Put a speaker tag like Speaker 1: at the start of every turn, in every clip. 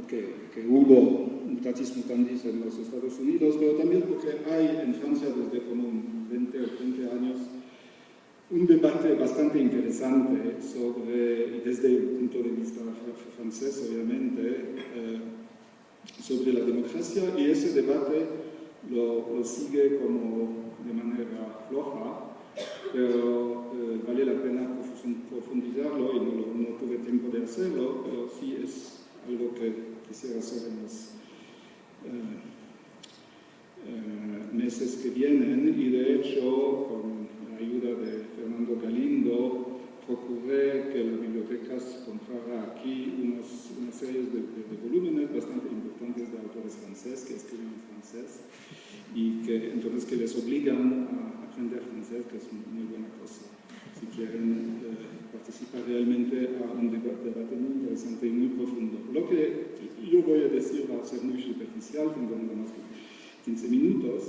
Speaker 1: que hubo mutatis mutandis en los Estados Unidos, pero también porque hay en Francia desde como 20 o 30 años un debate bastante interesante sobre, desde el punto de vista francés obviamente, sobre la democracia, y ese debate lo sigue como de manera floja, pero vale la pena profundizarlo y no tuve tiempo de hacerlo, pero sí es algo que quisiera hacer en los meses que vienen, y de hecho con la ayuda de Fernando Galindo procuré que la biblioteca comprara aquí una serie de volúmenes bastante importantes de autores franceses que escriben en francés y que entonces que les obligan a aprender francés, que es una muy buena cosa si quieren participar realmente a un debate muy interesante y muy profundo. Lo que yo voy a decir va a ser muy superficial, tengo nada más que 15 minutos,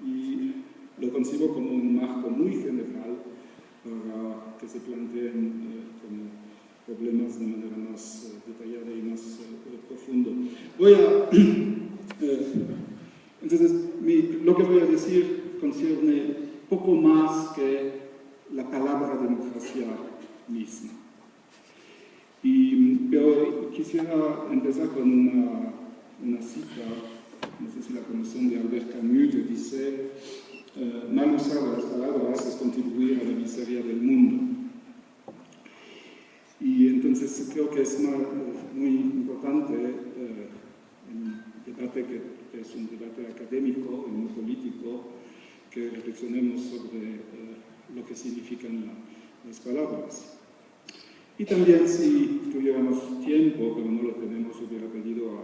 Speaker 1: y lo concibo como un marco muy general para que se planteen como problemas de manera más detallada y más profunda. Entonces, lo que voy a decir concierne poco más que la palabra democracia misma. Pero quisiera empezar con una cita, no sé si la conocen, de Albert Camus, que dice: mal usar las palabras es contribuir a la miseria del mundo. Y entonces creo que es muy importante el debate que es un debate académico y no político, que reflexionemos sobre lo que significan las palabras. Y también, si tuviéramos tiempo, pero no lo tenemos, hubiera pedido a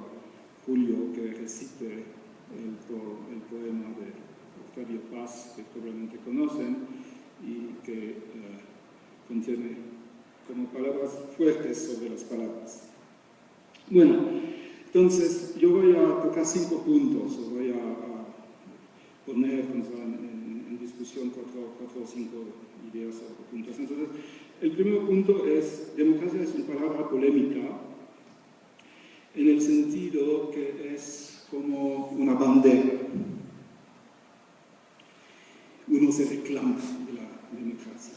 Speaker 1: Julio que recite el poema de Octavio Paz, que probablemente conocen, y que contiene como palabras fuertes sobre las palabras. Bueno, entonces yo voy a tocar 5 puntos, o voy a poner en discusión 4 o 5 ideas o puntos. Entonces, el primer punto es: democracia es una palabra polémica, en el sentido que es como una bandera. Uno se reclama de la democracia.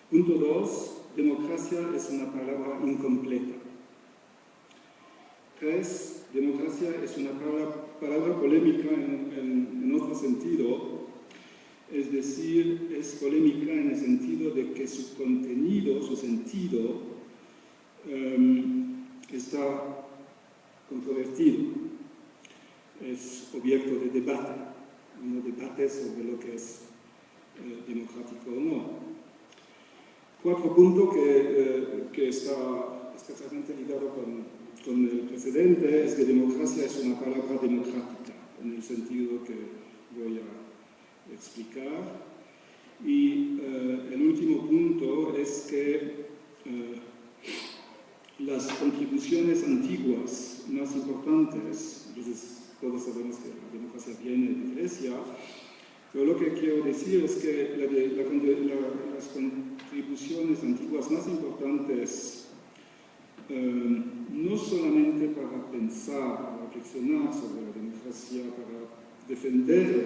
Speaker 1: Punto 2, democracia es una palabra incompleta. 3, democracia es una palabra polémica en otro sentido, es decir, es polémica en el sentido de que su contenido, su sentido, está controvertido, es objeto de debate, uno debate sobre lo que es democrático o no. 4 puntos que está estrechamente ligado con el precedente es que democracia es una palabra democrática, en el sentido que voy a explicar. Y el último punto es que las contribuciones antiguas más importantes, entonces todos sabemos que la democracia viene de Grecia, pero lo que quiero decir es que las contribuciones antiguas más importantes, no solamente para pensar, para reflexionar sobre la democracia, para defenderla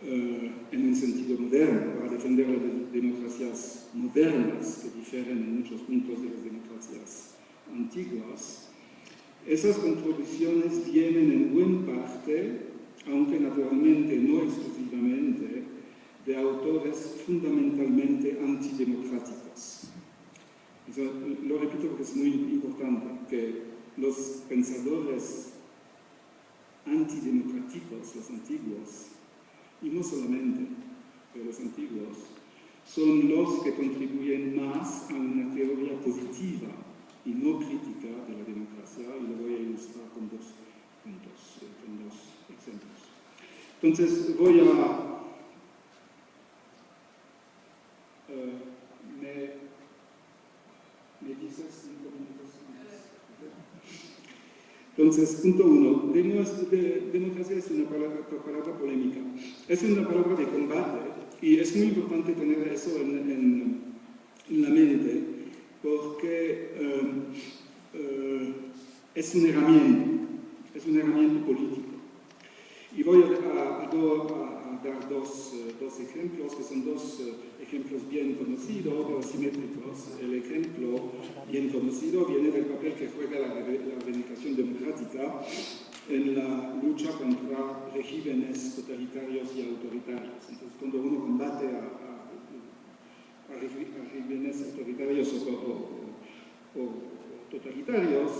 Speaker 1: en un sentido moderno, para defender las democracias modernas que difieren en muchos puntos de las democracias antiguas, esas contribuciones vienen en buena parte, aunque naturalmente no exclusivamente, de autores fundamentalmente antidemocráticos. Lo repito porque es muy importante, que los pensadores antidemocráticos, los antiguos, y no solamente, pero los antiguos, son los que contribuyen más a una teoría positiva y no crítica de la democracia, y lo voy a ilustrar con 2 puntos, con 2 ejemplos. Entonces voy a... ¿Me dices 5 minutos antes? Entonces, punto 1. Democracia es una palabra polémica. Es una palabra de combate, y es muy importante tener eso en la mente, porque es un herramienta político. Y voy a dar dos ejemplos, que son dos ejemplos bien conocidos, pero simétricos. El ejemplo bien conocido viene del papel que juega la reivindicación democrática en la lucha contra regímenes totalitarios y autoritarios. Entonces, cuando uno combate a regímenes autoritarios o totalitarios,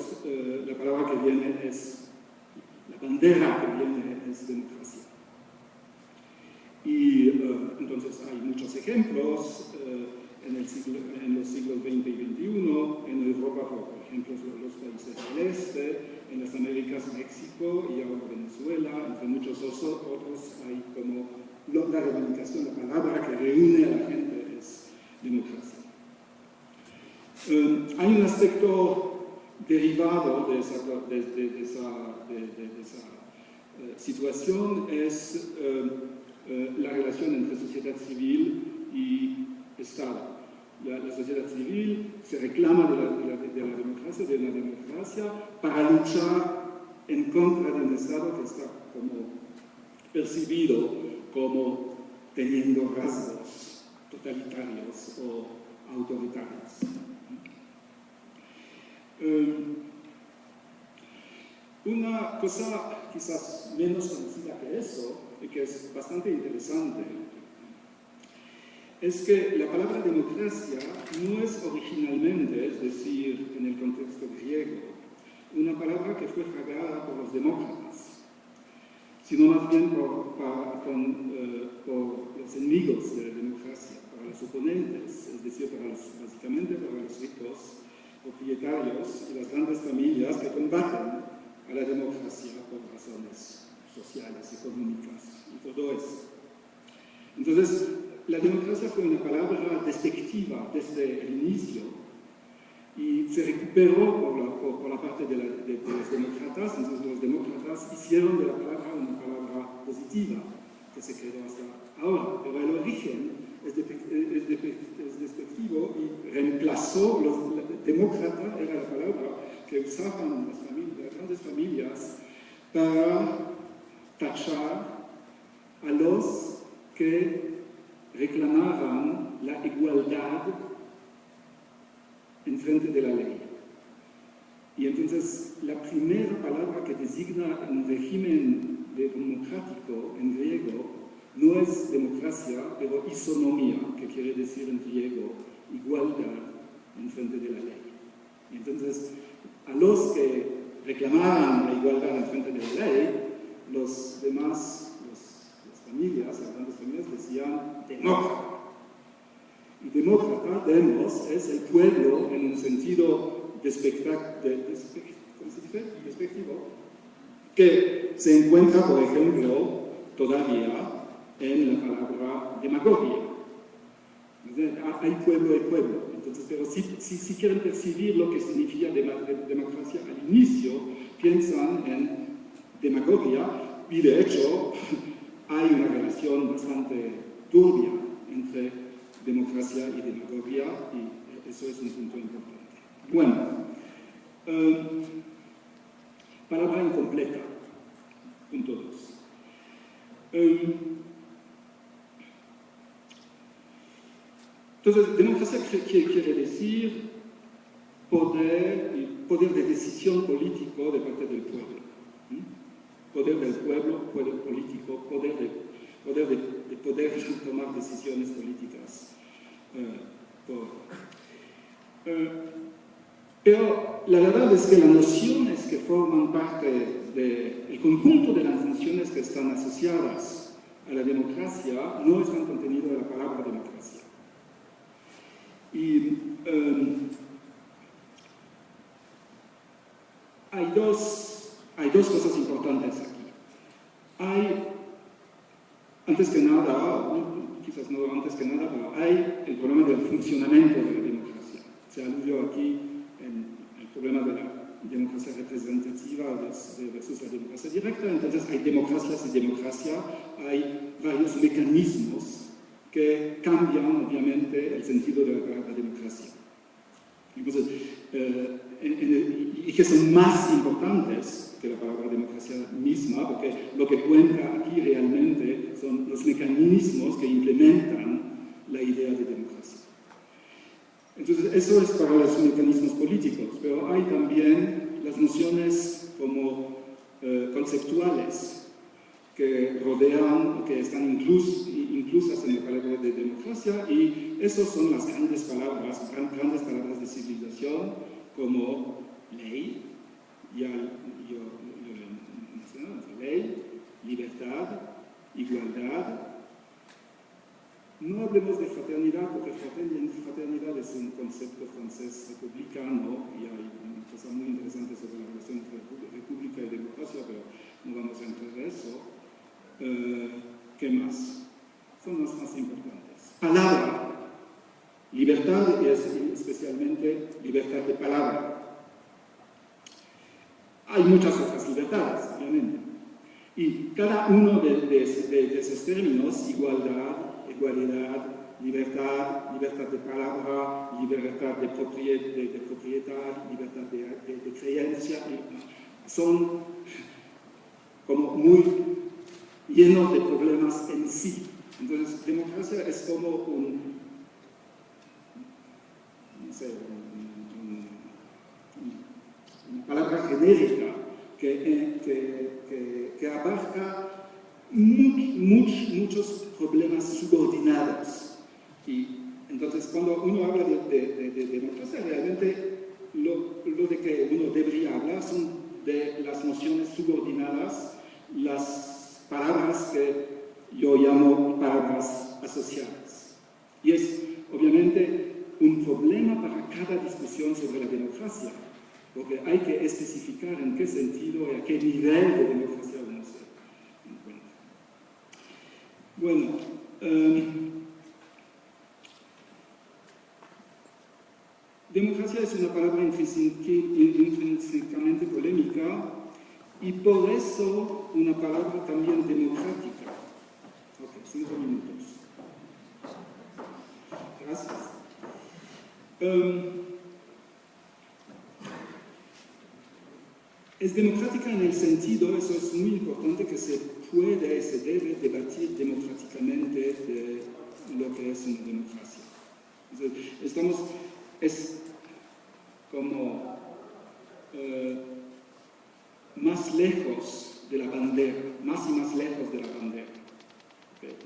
Speaker 1: la palabra que viene es, la bandera que viene es democracia. Y entonces hay muchos ejemplos en los siglos XX y XXI, en Europa, por ejemplo, los países del este, en las Américas, México y ahora Venezuela, entre muchos otros hay como la reivindicación, la palabra que reúne a la gente es democracia. Hay un aspecto derivado de esa situación, es la relación entre sociedad civil y Estado. La sociedad civil se reclama de la democracia, de una democracia, para luchar en contra de un Estado que está como percibido como teniendo rasgos totalitarios o autoritarios. Una cosa quizás menos conocida que eso, y que es bastante interesante, es que la palabra democracia no es originalmente, es decir, en el contexto griego, una palabra que fue fragada por los demócratas, sino más bien por los enemigos de la democracia, para los oponentes, es decir, básicamente para los ricos propietarios y las grandes familias que combaten a la democracia por razones sociales, económicas y todo eso. Entonces, la democracia fue una palabra despectiva desde el inicio y se recuperó por la parte de los demócratas. Entonces los demócratas hicieron de la palabra una palabra positiva que se quedó hasta ahora, pero el origen es despectivo y reemplazó, demócrata era la palabra que usaban las grandes familias para tachar a los que reclamaban la igualdad en frente de la ley. Y entonces la primera palabra que designa un régimen democrático en griego no es democracia, pero isonomía, que quiere decir en griego igualdad en frente de la ley. Y entonces a los que reclamaban la igualdad en frente de la ley, los demás, las familias, las grandes familias decían demócrata. Y demócrata, demos, es el pueblo en un sentido despectivo, que se encuentra, por ejemplo, todavía en la palabra demagogia. Hay pueblo y pueblo. Entonces, pero si quieren percibir lo que significa democracia al inicio, piensan en demagogia, y de hecho hay una relación bastante turbia entre democracia y demagogia, y eso es un punto importante. Bueno, palabra incompleta, punto 2. Entonces, democracia quiere decir poder de decisión político de parte del pueblo. Poder del pueblo, poder político, poder de tomar decisiones políticas. Pero la verdad es que las nociones que forman parte del conjunto de las nociones que están asociadas a la democracia no están contenidas en la palabra democracia. Y hay dos cosas importantes aquí. Antes que nada, quizás no antes que nada, pero hay el problema del funcionamiento de la democracia. Se aludió aquí en el problema de la democracia representativa versus la democracia directa. Entonces hay democracias y democracia, hay varios mecanismos que cambian obviamente el sentido de la democracia. Entonces, y que son más importantes que la palabra democracia misma, porque lo que cuenta aquí realmente son los mecanismos que implementan la idea de democracia. Entonces, eso es para los mecanismos políticos, pero hay también las nociones como conceptuales que rodean, que están inclusas en la palabra de democracia, y esas son las grandes palabras de civilización, como ley, ya yo lo mencioné, ley, libertad, igualdad. No hablemos de fraternidad, porque fraternidad es un concepto francés republicano, y hay una cosa muy interesante sobre la relación entre república y democracia, pero no vamos a entrar en eso. ¿Qué más? Son las más importantes. Palabra. Libertad es especialmente libertad de palabra. Hay muchas otras libertades, obviamente. Y cada uno de esos términos, igualdad, libertad de palabra, libertad de propiedad, libertad de creencia, son como muy llenos de problemas en sí. Entonces, democracia es como una palabra genérica que abarca muchos problemas subordinados. Y entonces, cuando uno habla de democracia, realmente lo de que uno debería hablar son de las nociones subordinadas, las palabras que yo llamo palabras asociadas. Y es, obviamente, un problema para cada discusión sobre la democracia, porque hay que especificar en qué sentido y a qué nivel de democracia uno se encuentra. Bueno, democracia es una palabra intrínsecamente polémica y por eso una palabra también democrática. Ok, 5 minutos. Gracias. Es democrática en el sentido, eso es muy importante, que se puede, se debe debatir democráticamente de lo que es una democracia. Entonces, es como más lejos de la bandera, más y más lejos de la bandera.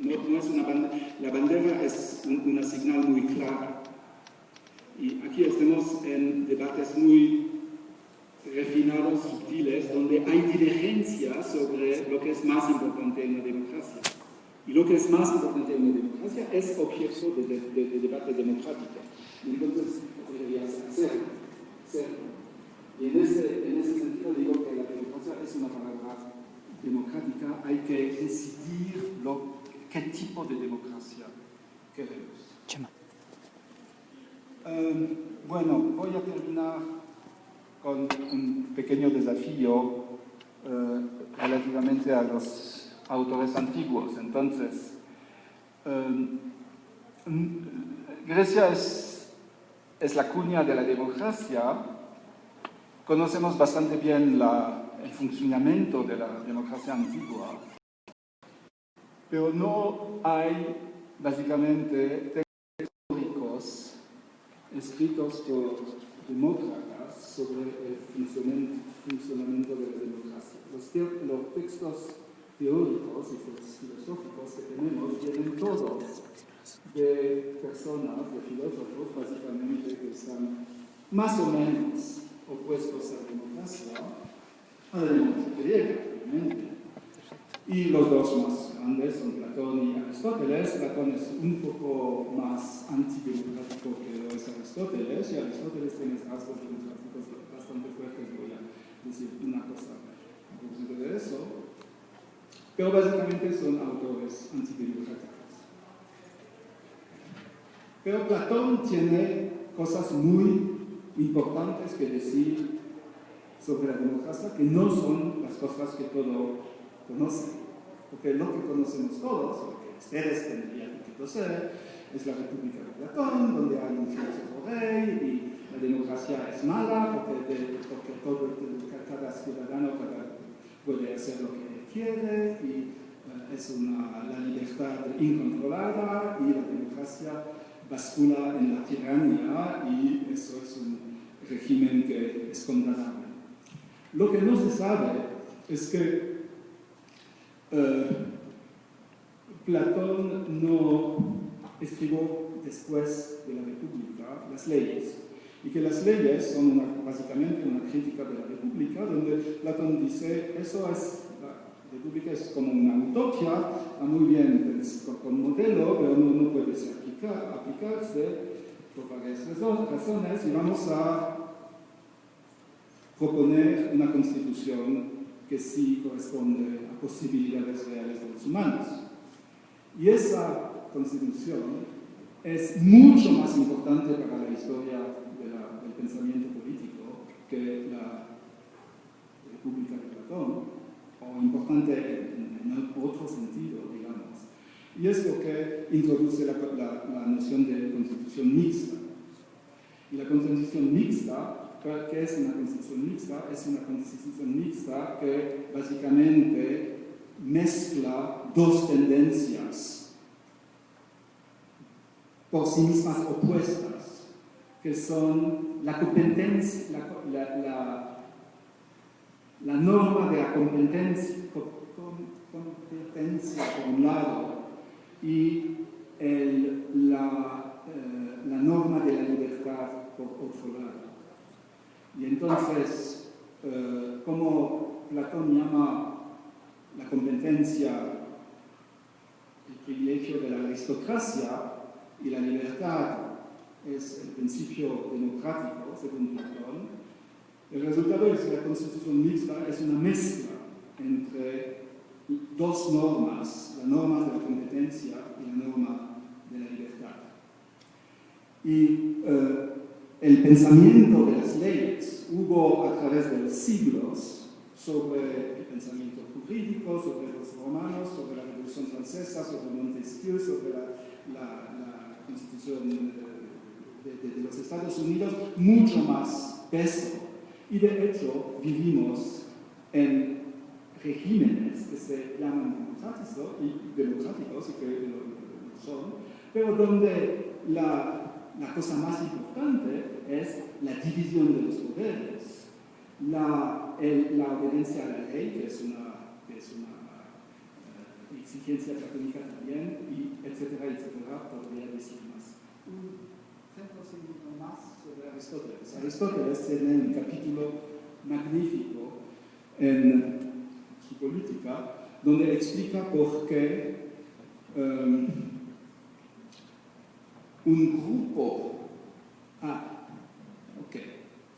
Speaker 1: No es una bandera, la bandera es una señal muy clara. Y aquí estamos en debates muy refinados, sutiles, donde hay divergencias sobre lo que es más importante en la democracia. Y lo que es más importante en la democracia es objeto de debate democrático. Entonces, debería ser. Y en ese sentido digo que la democracia es una palabra democrática, hay que decidir qué tipo de democracia queremos.
Speaker 2: Chema.
Speaker 1: Bueno, voy a terminar con un pequeño desafío relativamente a los autores antiguos. Entonces, Grecia es la cuna de la democracia. Conocemos bastante bien el funcionamiento de la democracia antigua, pero no hay básicamente textos históricos escritos por demócratas sobre el funcionamiento de la democracia. Los textos teóricos y filosóficos que tenemos vienen todos de personas, de filósofos, básicamente, que están más o menos opuestos a la democracia, a la democracia griega, obviamente. Y los dos más grandes son Platón y Aristóteles. Platón es un poco más antidemocrático que lo es Aristóteles, y Aristóteles tiene rasgos democráticos bastante fuertes. Voy a decir una cosa de eso. Pero básicamente son autores antidemocráticos. Pero Platón tiene cosas muy importantes que decir sobre la democracia, que no son las cosas que todos conocen. Porque lo que conocemos todos, lo que ustedes tendrían que conocer, es la República de Platón, donde hay un filósofo rey y la democracia es mala porque todo derrota y la democracia bascula en la tiranía y eso es un régimen que es condenable. Lo que no se sabe es que Platón no escribió después de la República las leyes, y que las leyes son básicamente una crítica de la República, donde Platón dice, eso es, la República es como una utopía, está muy bien con modelo, pero no puede aplicarse por varias razones, y vamos a proponer una constitución que sí corresponde a posibilidades reales de los humanos. Y esa constitución es mucho más importante para la historia del pensamiento político que la República de Platón, o importante en otro sentido, digamos. Y es lo que introduce la noción de constitución mixta. Y la constitución mixta, ¿qué es una constitución mixta? Es una constitución mixta que básicamente mezcla dos tendencias por sí mismas opuestas, que son la competencia, la norma de la competencia por un lado y la norma de la libertad por otro lado. Y entonces, como Platón llama la competencia el privilegio de la aristocracia y la libertad es el principio democrático, según Platón, el resultado es que la constitución mixta es una mezcla entre dos normas, la norma de la competencia y la norma de la libertad. Y el pensamiento de las leyes hubo a través de los siglos sobre el pensamiento jurídico, sobre los romanos, sobre la Revolución Francesa, sobre Montesquieu, sobre la Constitución de los Estados Unidos, mucho más peso. Y de hecho vivimos en regímenes que se llaman democráticos y que lo son, pero donde la cosa más importante es la división de los poderes, la obediencia a la ley, que es una exigencia platónica también, y etcétera, etcétera, podría decir más. Un segundo más sobre Aristóteles. Aristóteles tiene un capítulo magnífico en su política, donde explica por qué un grupo...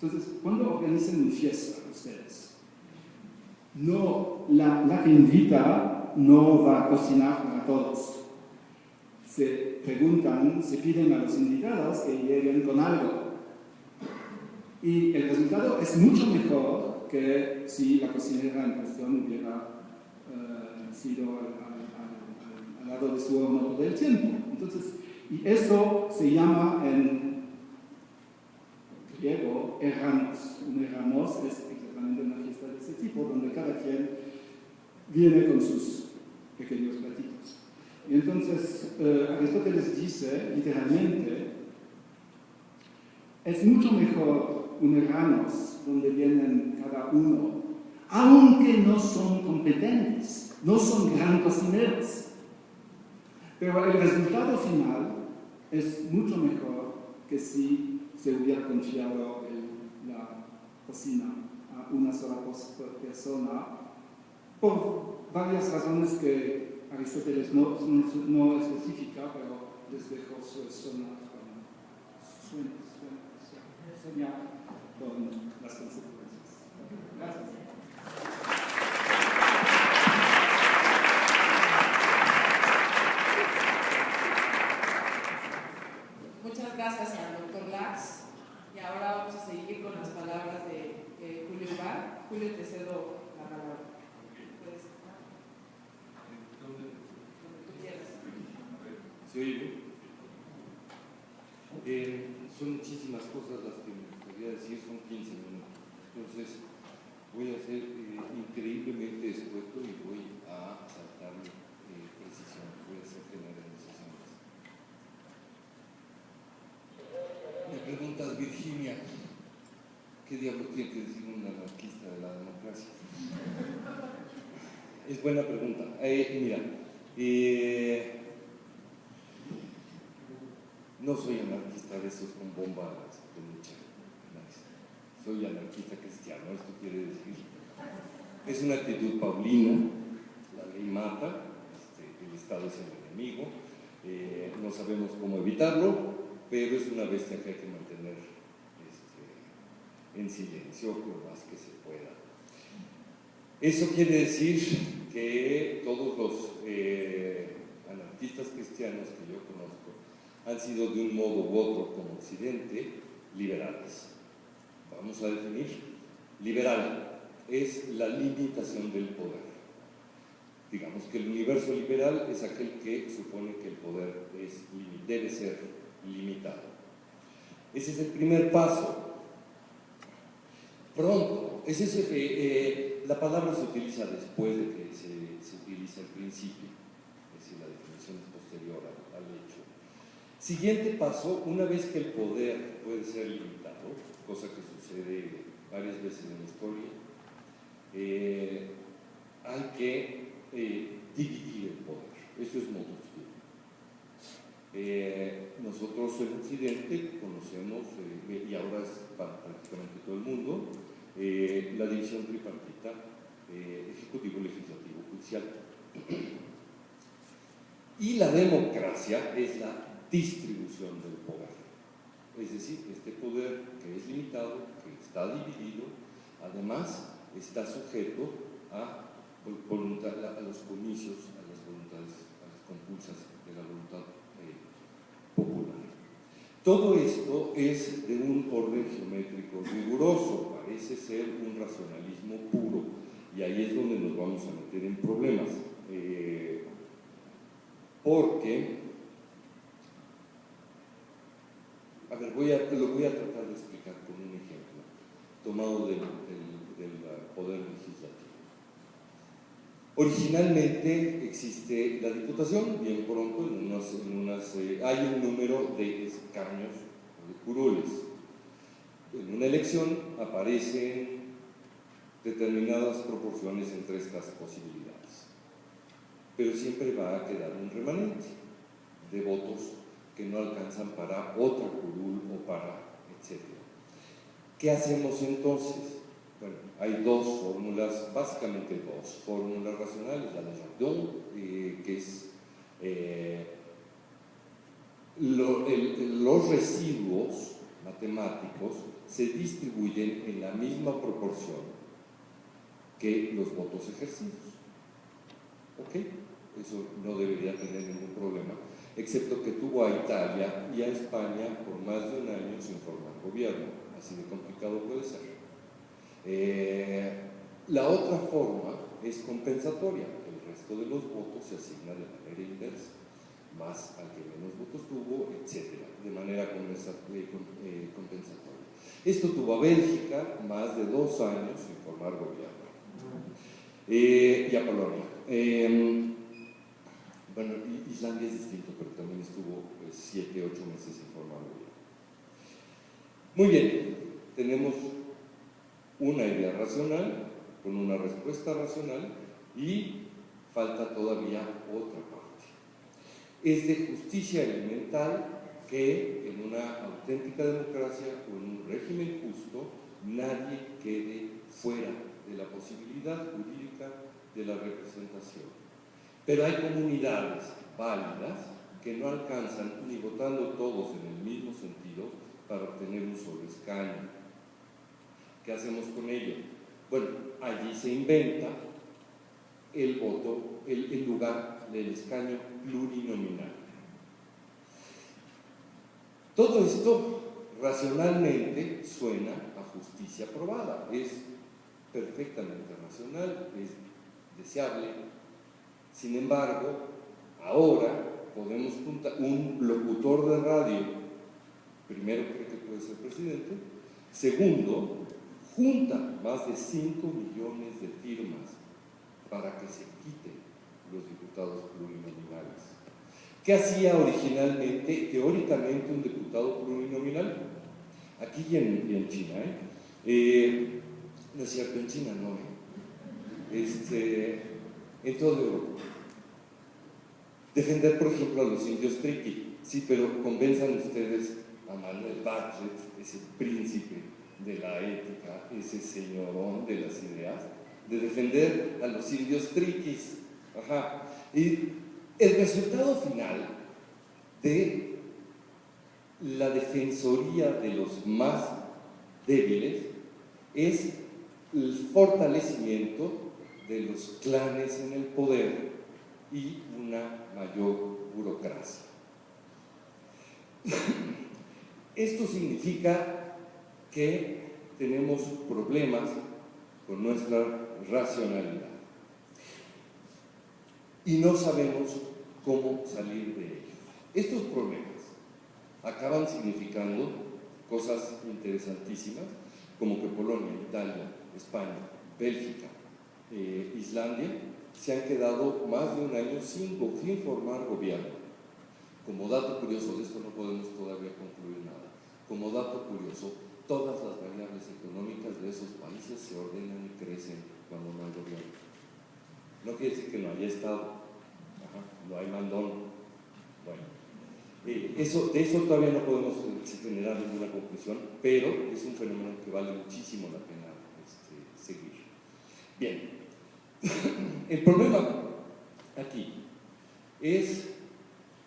Speaker 1: Entonces, cuando organizan una fiesta ustedes, no, la que invita no va a cocinar para todos. Se preguntan, se piden a los invitados que lleguen con algo. Y el resultado es mucho mejor que si la cocinera en cuestión hubiera sido al lado de su horno todo el tiempo. Entonces, y eso se llama en griego erranos. Un erranos es exactamente una fiesta de ese tipo, donde cada quien viene con sus pequeños platitos. Y entonces Aristóteles dice, literalmente, es mucho mejor un erranos donde vienen cada uno, aunque no son competentes, no son gran cocineros. Pero el resultado final es mucho mejor que si se hubiera confiado la cocina a una sola persona, por varias razones que Aristóteles no especifica, pero les dejo soñar con las consecuencias. Gracias.
Speaker 2: Muchas gracias al doctor Lax. Y ahora vamos a seguir con las palabras de Julio Ibar. Julio, te cedo la palabra. ¿Puedes? Donde tú quieras.
Speaker 3: ¿Se oye? Son muchísimas cosas las que me gustaría decir, son 15 minutos. Entonces, voy a ser increíblemente escueto y voy a saltar precisiones, voy a hacer generalizaciones. ¿Qué diablos tiene que decir un anarquista de la democracia? Es buena pregunta. Mira, no soy anarquista de esos con bombas de mucha anarquía. Soy anarquista cristiano, esto quiere decir. Es una actitud paulina, la ley mata, el Estado es el enemigo, no sabemos cómo evitarlo, pero es una bestia que hay que mantener en silencio lo más que se pueda. Eso quiere decir que todos los anarquistas cristianos que yo conozco han sido de un modo u otro, como Occidente, liberales. Vamos a definir. Liberal es la limitación del poder. Digamos que el universo liberal es aquel que supone que el poder debe ser limitado. Ese es el primer paso. Pronto, la palabra se utiliza después de que se utiliza el principio, es decir, la definición es posterior al hecho. Siguiente paso, una vez que el poder puede ser limitado, cosa que sucede varias veces en la historia, hay que dividir el poder. Eso es modus vivendi. Nosotros en Occidente conocemos, y ahora es para prácticamente todo el mundo, la división tripartita, ejecutivo, legislativo, judicial. Y la democracia es la distribución del poder. Es decir, este poder que es limitado, que está dividido, además está sujeto a los comicios, a las voluntades, a las compulsas de la voluntad popular. Todo esto es de un orden geométrico riguroso, parece ser un racionalismo puro, y ahí es donde nos vamos a meter en problemas, porque, a ver, lo voy a tratar de explicar con un ejemplo, tomado del poder legislativo. Originalmente existe la diputación, bien pronto, hay un número de escaños, de curules. En una elección aparecen determinadas proporciones entre estas posibilidades, pero siempre va a quedar un remanente de votos que no alcanzan para otra curul o para etcétera. ¿Qué hacemos entonces? Bueno, hay dos fórmulas, básicamente dos fórmulas racionales, la de Jardin, que es los residuos matemáticos se distribuyen en la misma proporción que los votos ejercidos. ¿Ok? Eso no debería tener ningún problema, excepto que tuvo a Italia y a España por más de un año sin formar gobierno. Así de complicado puede ser. La otra forma es compensatoria. El resto de los votos se asigna de manera inversa, más al que menos votos tuvo, etc., de manera compensatoria. Esto tuvo a Bélgica más de 2 años sin formar gobierno, y a Polonia. Bueno, Islandia es distinto, pero también estuvo 7, 8 meses sin formar gobierno. Muy bien, tenemos una idea racional, con una respuesta racional, y falta todavía otra parte. Es de justicia elemental que en una auténtica democracia o en un régimen justo nadie quede fuera de la posibilidad jurídica de la representación. Pero hay comunidades válidas que no alcanzan, ni votando todos en el mismo sentido, para obtener un solo escaño. ¿Qué hacemos con ello? Bueno, allí se inventa el voto, el lugar del escaño plurinominal. Todo esto racionalmente suena a justicia probada, es perfectamente racional, es deseable. Sin embargo, ahora podemos juntar un locutor de radio, primero cree que puede ser presidente, segundo, junta más de 5 millones de firmas para que se quiten los diputados plurinominales. ¿Qué hacía originalmente, teóricamente, un diputado plurinominal? Aquí y en China, No es cierto, en China no, en toda Europa. Defender, por ejemplo, a los indios triqui, sí, pero convenzan ustedes a Manuel Bartlett, ese príncipe de la ética, ese señorón de las ideas, de defender a los indios triquis. Ajá. Y el resultado final de la defensoría de los más débiles es el fortalecimiento de los clanes en el poder y una mayor burocracia. Esto significa que tenemos problemas con nuestra racionalidad y no sabemos cómo salir de ellos. Estos problemas acaban significando cosas interesantísimas, como que Polonia, Italia, España, Bélgica, Islandia se han quedado más de un año sin formar gobierno. Como dato curioso, de esto no podemos todavía concluir nada, como dato curioso, todas las variables económicas de esos países se ordenan y crecen cuando no hay gobierno. No quiere decir que no haya Estado, no hay mandón. Bueno, de eso todavía no podemos generar ninguna conclusión, pero es un fenómeno que vale muchísimo la pena seguir. Bien, el problema aquí es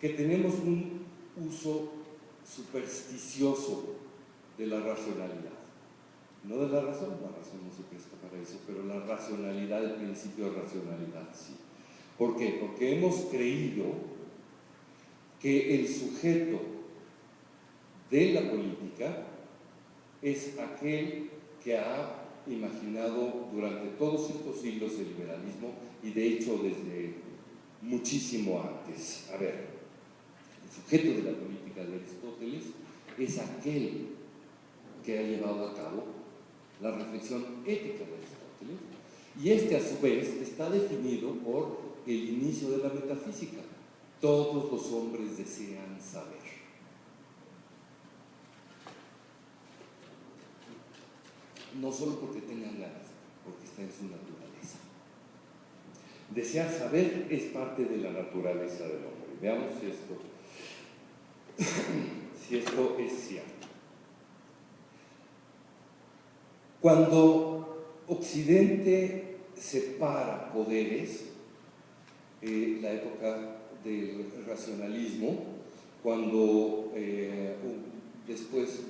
Speaker 3: que tenemos un uso supersticioso de la racionalidad. No de la razón no se presta para eso, pero la racionalidad, el principio de racionalidad, sí. ¿Por qué? Porque hemos creído que el sujeto de la política es aquel que ha imaginado durante todos estos siglos el liberalismo y de hecho desde muchísimo antes. A ver, el sujeto de la política de Aristóteles es aquel que ha llevado a cabo la reflexión ética de Aristóteles y a su vez está definido por el inicio de la metafísica. Todos los hombres desean saber. No solo porque tengan ganas, porque está en su naturaleza. Desear saber es parte de la naturaleza del hombre. Veamos si esto es cierto. Cuando Occidente separa poderes, la época del racionalismo, cuando después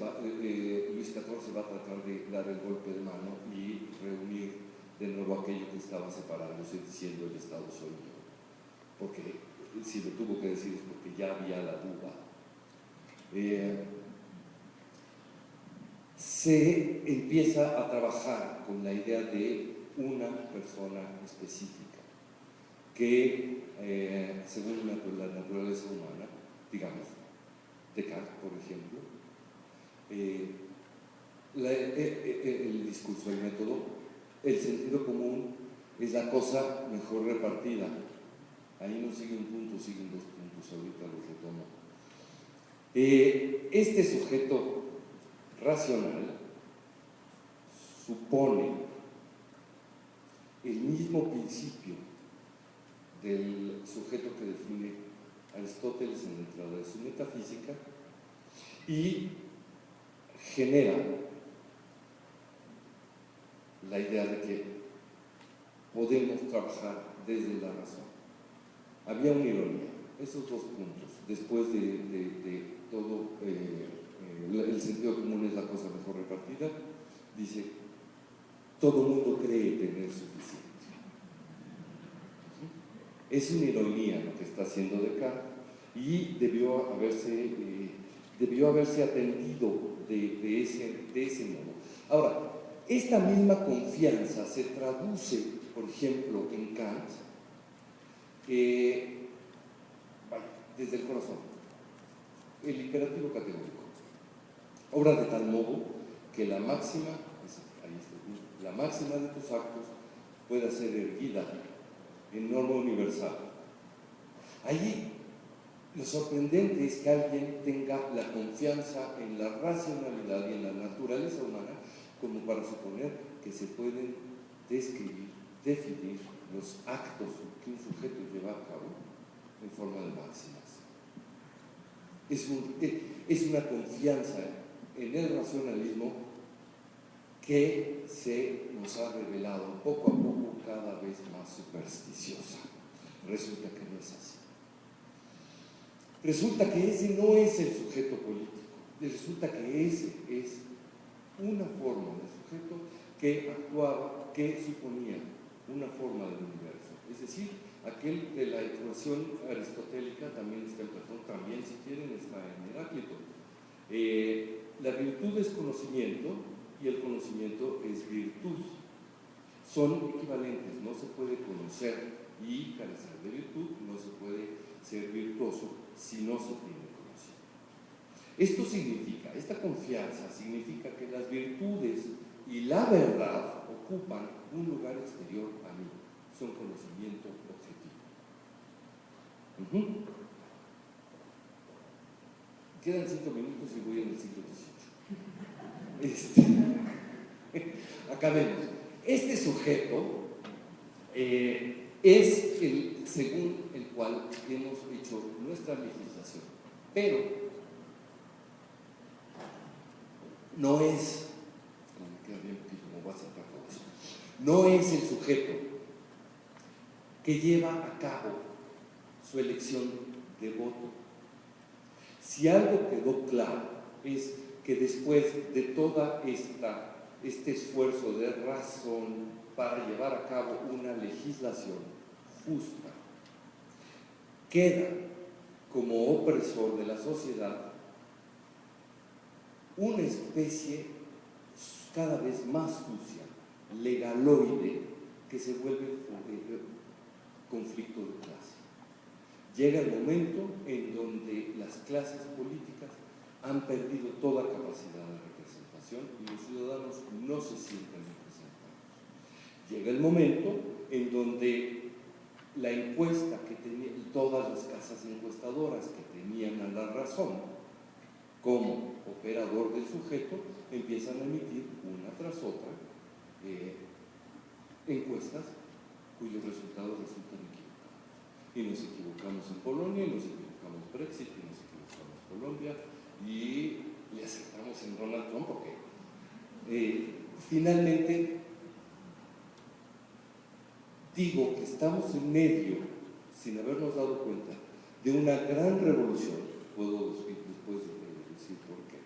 Speaker 3: Luis XIV va a tratar de dar el golpe de mano y reunir de nuevo aquello que estaba separándose, diciendo el Estado soy yo. Porque si lo tuvo que decir es porque ya había la duda. Se empieza a trabajar con la idea de una persona específica que, según la naturaleza humana, digamos, Descartes, por ejemplo, el discurso, el método, el sentido común es la cosa mejor repartida. Ahí no sigue un punto, siguen dos puntos, ahorita los retomo. Este sujeto racional supone el mismo principio del sujeto que define Aristóteles en la entrada de su metafísica y genera la idea de que podemos trabajar desde la razón. Había una ironía, esos dos puntos, después de todo, el sentido común es la cosa mejor repartida, dice, todo mundo cree tener suficiente. Es una ironía lo que está haciendo Descartes y debió haberse atendido de ese modo. Ahora, esta misma confianza se traduce, por ejemplo, en Kant, desde el corazón, el imperativo categórico. Obra de tal modo que la máxima de tus actos pueda ser erguida en norma universal. Allí lo sorprendente es que alguien tenga la confianza en la racionalidad y en la naturaleza humana como para suponer que se pueden describir, definir los actos que un sujeto lleva a cabo en forma de máximas. Es una confianza en el racionalismo que se nos ha revelado poco a poco cada vez más supersticiosa. Resulta que no es así. Resulta que ese no es el sujeto político. Resulta que ese es una forma de sujeto que actuaba, que suponía una forma del universo. Es decir, aquel de la ecuación aristotélica, también está en Platón, también si quieren está en Heráclito. La virtud es conocimiento y el conocimiento es virtud. Son equivalentes, no se puede conocer y carecer de virtud, no se puede ser virtuoso si no se tiene conocimiento. Esto significa, esta confianza significa que las virtudes y la verdad ocupan un lugar exterior a mí, son conocimiento objetivo. Quedan 5 minutos y voy en el siglo XVIII. Acabemos. Este sujeto es el según el cual hemos hecho nuestra legislación, pero no es, no es el sujeto que lleva a cabo su elección de voto. Si algo quedó claro es que después de toda este esfuerzo de razón para llevar a cabo una legislación justa, queda como opresor de la sociedad una especie cada vez más sucia, legaloide, que se vuelve conflicto de clase. Llega el momento en donde las clases políticas han perdido toda capacidad de representación y los ciudadanos no se sienten representados. Llega el momento en donde la encuesta que tenían todas las casas encuestadoras que tenían a la razón como operador del sujeto empiezan a emitir una tras otra encuestas cuyos resultados resultan equivocados. Y nos equivocamos en Polonia, y nos equivocamos en Brexit, y nos equivocamos en Colombia, y le acertamos en Donald Trump, porque finalmente digo que estamos en medio, sin habernos dado cuenta, de una gran revolución. Puedo después decir por qué.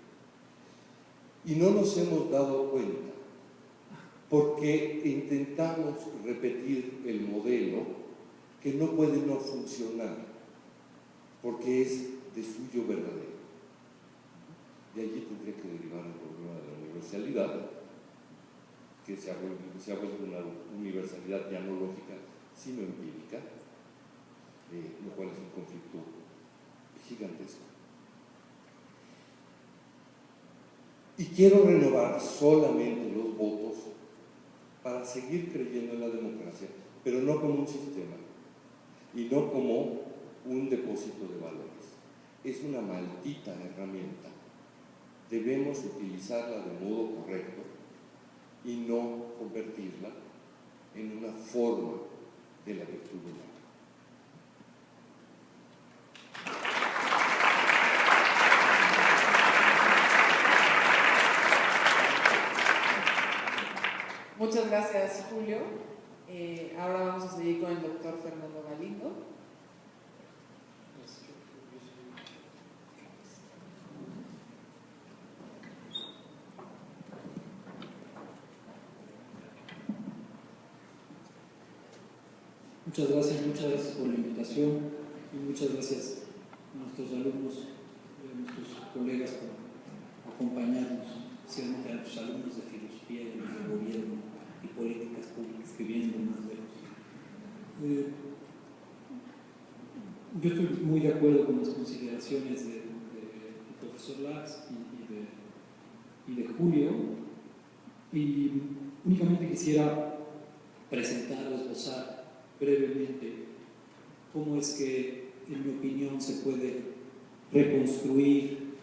Speaker 3: Y no nos hemos dado cuenta porque intentamos repetir el modelo que no puede no funcionar, porque es de suyo verdadero. De allí tendría que derivar el problema de la universalidad, que se ha vuelto una universalidad ya no lógica, sino empírica, lo cual es un conflicto gigantesco. Y quiero renovar solamente los votos para seguir creyendo en la democracia, pero no como un sistema y no como un depósito de valores. Es una maldita herramienta. Debemos utilizarla de modo correcto y no convertirla en una forma de la virtud humana.
Speaker 2: Muchas gracias, Julio. Ahora vamos a seguir con el doctor Fernando Galindo.
Speaker 4: Muchas gracias por la invitación y muchas gracias a nuestros alumnos y a nuestros colegas por acompañarnos, especialmente a nuestros alumnos de filosofía y de gobierno y políticas públicas que vienen de más lejos. Yo estoy muy de acuerdo con las consideraciones del profesor Lax y de Julio, y únicamente quisiera presentar o esbozar brevemente cómo es que, en mi opinión, se puede reconstruir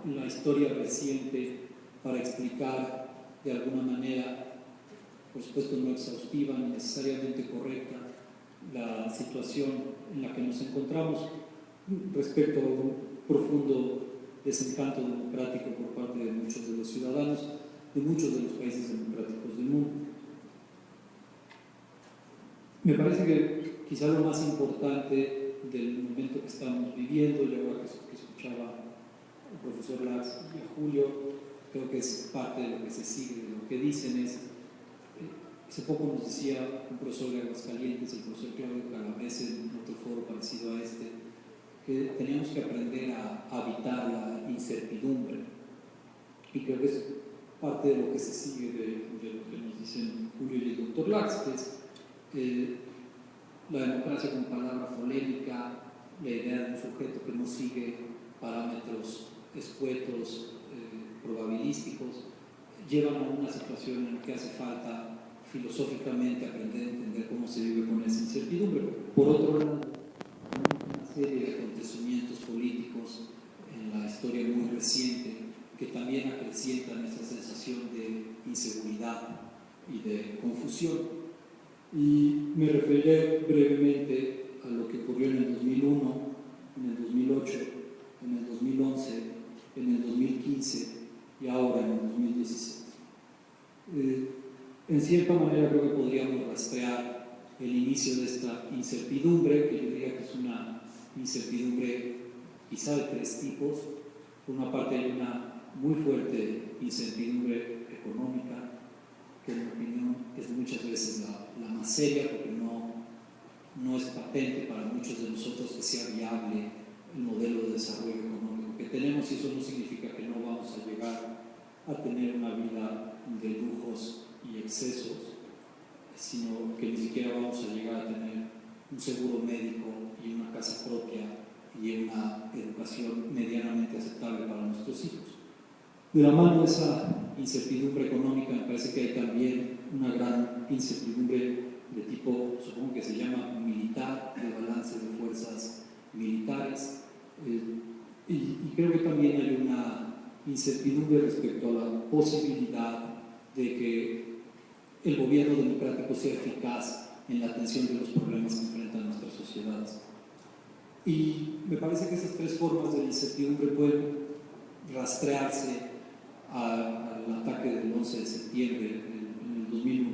Speaker 4: la historia reciente para explicar de alguna manera, por supuesto no exhaustiva ni necesariamente correcta, la situación en la que nos encontramos respecto a un profundo desencanto democrático por parte de muchos de los ciudadanos de muchos de los países democráticos del mundo. Me parece que quizá lo más importante del momento que estamos viviendo, y ahora que escuchaba al profesor Lax y a Julio, creo que es parte de lo que se sigue, de lo que dicen es, hace poco nos decía un profesor de Aguascalientes, el profesor Claudio Calabrese, en otro foro parecido a este, que teníamos que aprender a habitar la incertidumbre, y creo que es parte de lo que se sigue de lo que nos dicen Julio y el doctor Lax, que es la democracia como palabra polémica, la idea de un sujeto que no sigue parámetros escuetos, probabilísticos, llevan a una situación en la que hace falta filosóficamente aprender a entender cómo se vive con esa incertidumbre. Por otro lado, una serie de acontecimientos políticos en la historia muy reciente que también acrecientan esa sensación de inseguridad y de confusión. Y me referiré brevemente a lo que ocurrió en el 2001, en el 2008, en el 2011, en el 2015 y ahora en el 2016. En cierta manera creo que podríamos rastrear el inicio de esta incertidumbre, que yo diría que es una incertidumbre quizá de tres tipos. Por una parte hay una muy fuerte incertidumbre económica, que en mi opinión es muchas veces la más seria, porque no es patente para muchos de nosotros que sea viable el modelo de desarrollo económico que tenemos, y eso no significa que no vamos a llegar a tener una vida de lujos y excesos, sino que ni siquiera vamos a llegar a tener un seguro médico y una casa propia y una educación medianamente aceptable para nuestros hijos. De la mano de esa incertidumbre económica me parece que hay también una gran incertidumbre de tipo, supongo que se llama militar, de balance de fuerzas militares, y creo que también hay una incertidumbre respecto a la posibilidad de que el gobierno democrático sea eficaz en la atención de los problemas que enfrentan nuestras sociedades. Y me parece que esas tres formas de incertidumbre pueden rastrearse al ataque del 11 de septiembre en el 2001,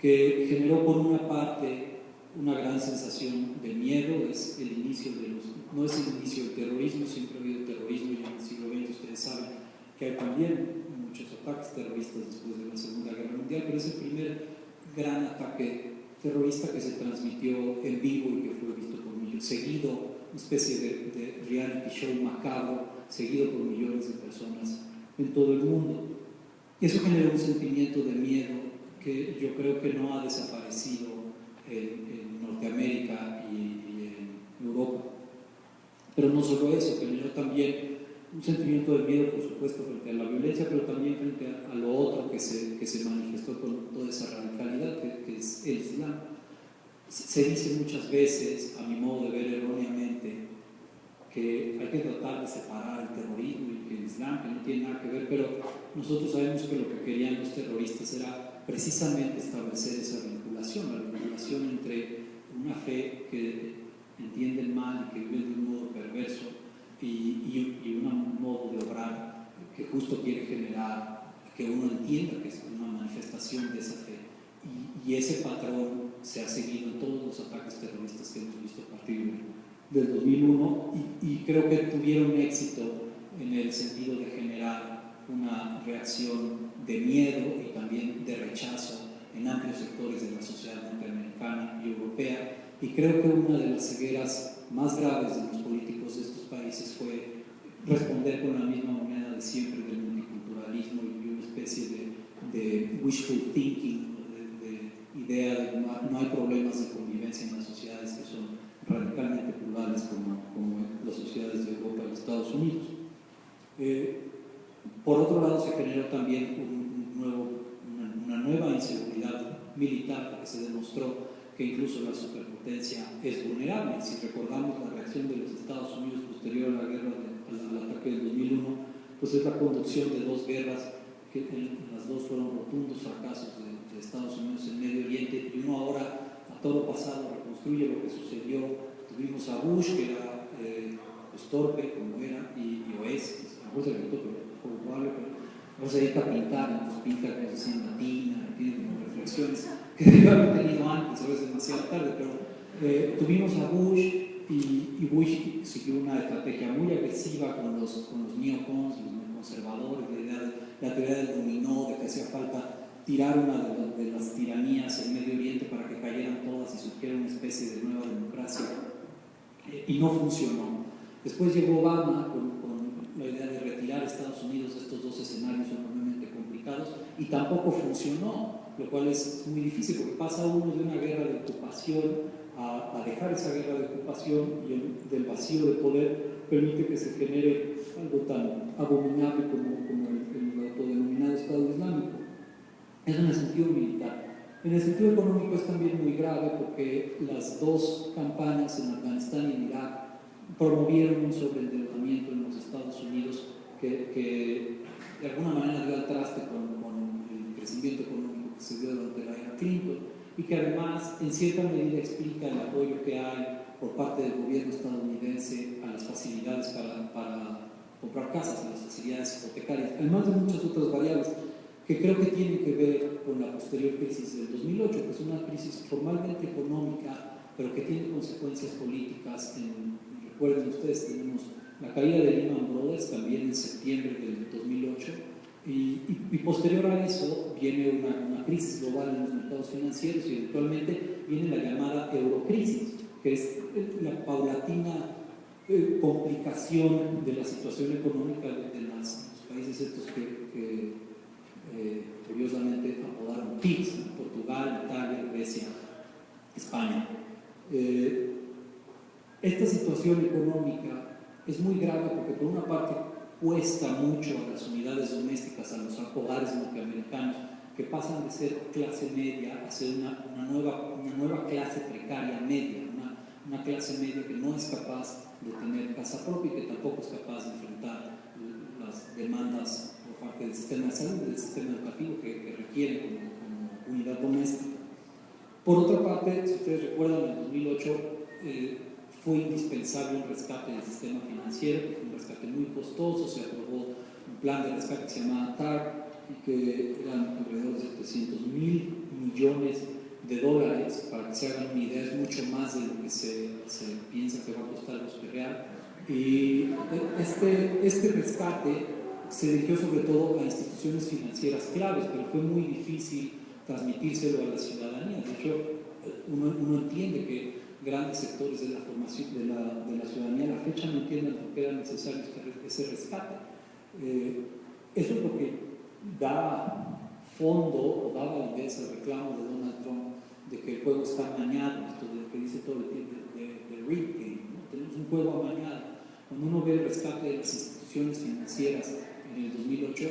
Speaker 4: que generó por una parte una gran sensación de miedo. Es el inicio no es el inicio del terrorismo, siempre ha habido terrorismo, y en el siglo XX ustedes saben que hay también muchos ataques terroristas después de la Segunda Guerra Mundial, pero es el primer gran ataque terrorista que se transmitió en vivo y que fue visto por millones, seguido, una especie de reality show macabro, seguido por millones de personas en todo el mundo. Y eso generó un sentimiento de miedo que yo creo que no ha desaparecido en Norteamérica y en Europa. Pero no solo eso, generó también un sentimiento de miedo, por supuesto, frente a la violencia, pero también frente a lo otro que se manifestó con toda esa radicalidad que es el Islam. Se dice muchas veces, a mi modo de ver erróneamente, que hay que tratar de separar el terrorismo y el Islam, que no tiene nada que ver, pero nosotros sabemos que lo que querían los terroristas era precisamente establecer esa vinculación, la vinculación entre una fe que entiende el mal y que vive de un modo perverso y un modo de obrar que justo quiere generar que uno entienda que es una manifestación de esa fe. Y ese patrón se ha seguido en todos los ataques terroristas que hemos visto a partir del 2001, y creo que tuvieron éxito en el sentido de generar una reacción de miedo y también de rechazo en amplios sectores de la sociedad norteamericana y europea. Y creo que una de las cegueras más graves de los políticos de estos países fue responder con la misma moneda de siempre del multiculturalismo y una especie de wishful thinking, de idea de que no hay problemas de convivencia en las sociedades que son radicalmente plurales como las sociedades de Europa y Estados Unidos. Por otro lado, se generó también una nueva inseguridad militar, porque se demostró que incluso la superpotencia es vulnerable. Si recordamos la reacción de los Estados Unidos posterior a la guerra al ataque del 2001, pues es la conducción de dos guerras las dos fueron rotundos fracasos de Estados Unidos en Medio Oriente, y uno ahora a todo pasado reconstruye lo que sucedió. Tuvimos a Bush, que era pues torpe como era, y es, a lo mejor se le gustó, pero poco probable, pero se dedica a pintar, entonces pinta cosas en latina, tiene como reflexiones que debió haber tenido antes, a veces demasiado tarde, pero tuvimos a Bush, y Bush siguió una estrategia muy agresiva con los neocons, los neoconservadores, la teoría del dominó, de que hacía falta tirar una de las tiranías en Medio Oriente para que cayeran todas y surgiera una especie de nueva democracia, y no funcionó. Después llegó Obama con la idea de retirar a Estados Unidos de estos dos escenarios enormemente complicados, y tampoco funcionó, lo cual es muy difícil porque pasa uno de una guerra de ocupación a dejar esa guerra de ocupación, y del vacío de poder permite que se genere algo tan abominable como el autodenominado Estado Islámico. Eso en el sentido militar. En el sentido económico es también muy grave porque las dos campañas en Afganistán y en Irak promovieron un sobreendeudamiento en los Estados Unidos que de alguna manera dio al traste con el crecimiento económico que se dio durante la era Clinton, y que además en cierta medida explica el apoyo que hay por parte del gobierno estadounidense a las facilidades para comprar casas, a las facilidades hipotecarias, además de muchas otras variables que creo que tienen que ver con la posterior crisis del 2008, que es una crisis formalmente económica, pero que tiene consecuencias políticas. Recuerden ustedes, tenemos la caída de Lehman Brothers también en septiembre del 2008, y posterior a eso viene una crisis global en los mercados financieros, y eventualmente viene la llamada eurocrisis, que es la paulatina complicación de la situación económica de los países estos que curiosamente apodaron PIGS: Portugal, Italia, Grecia, España. Esta situación económica es muy grave porque por una parte cuesta mucho a las unidades domésticas, a los hogares norteamericanos, que pasan de ser clase media a ser una nueva clase precaria media, una clase media que no es capaz de tener casa propia y que tampoco es capaz de enfrentar las demandas por parte del sistema de salud, del sistema educativo que requiere como unidad doméstica. Por otra parte, si ustedes recuerdan, en el 2008 fue indispensable un rescate del sistema financiero, que fue un rescate muy costoso. Se aprobó un plan de rescate que se llamaba TARP, y que eran alrededor de 700,000 millones de dólares. Para que se hagan una idea, es mucho más de lo que se piensa que va a costar el real. Y este rescate se dirigió sobre todo a instituciones financieras claves, pero fue muy difícil transmitírselo a la ciudadanía. De hecho, uno entiende que grandes sectores de la formación de la ciudadanía a la fecha no entienden por qué era necesario ese rescate. Eso es lo que da fondo o da validez al reclamo de Donald Trump de que el juego está amañado, esto de lo que dice todo el tiempo de rigged game, ¿no? Tenemos un juego amañado. Cuando uno ve el rescate de las instituciones financieras en el 2008,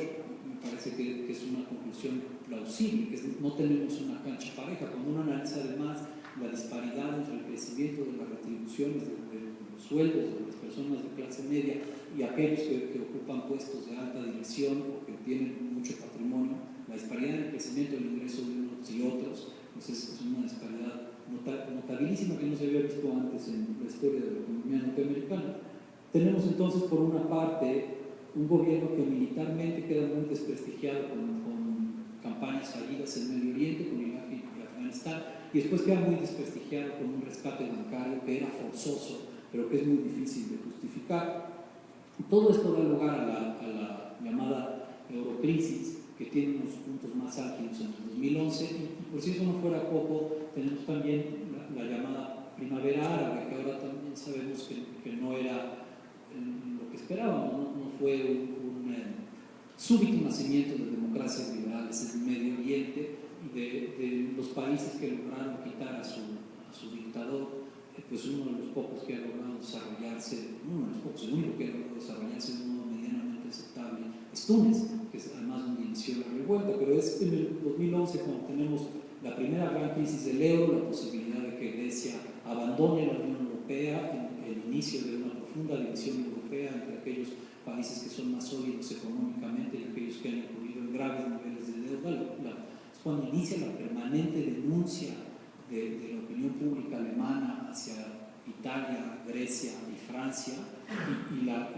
Speaker 4: me parece que es una conclusión plausible, que no tenemos una cancha pareja. Cuando uno analiza además la disparidad entre el crecimiento de las retribuciones, de los sueldos de las personas de clase media y aquellos que ocupan puestos de alta dirección o que tienen mucho patrimonio, la disparidad en el crecimiento del ingreso de unos y otros, pues es una disparidad notabilísima que no se había visto antes en la historia de la economía norteamericana. Tenemos entonces, por una parte, un gobierno que militarmente queda muy desprestigiado con campañas fallidas en Medio Oriente, con Irak y Afganistán, y después queda muy desprestigiado con un rescate bancario que era forzoso, pero que es muy difícil de justificar. Todo esto da lugar a la llamada eurocrisis, que tiene unos puntos más álgidos en el 2011, y por si eso no fuera poco, tenemos también la llamada primavera árabe, que ahora también sabemos que no era lo que esperábamos, no fue un súbito nacimiento de democracias liberales en el Medio Oriente y de los países que lograron quitar a su dictador. Pues uno de los pocos que ha logrado desarrollarse, uno de los pocos, el único que ha logrado desarrollarse de un modo medianamente aceptable es Túnez, que es además donde inició la revuelta. Pero es en el 2011 cuando tenemos la primera gran crisis del euro, la posibilidad de que Grecia abandone la Unión Europea, el inicio de una profunda división europea entre aquellos países que son más sólidos económicamente y aquellos que han incluido en graves niveles de deuda, es cuando inicia la permanente denuncia de la opinión pública alemana hacia Italia, Grecia y Francia, y la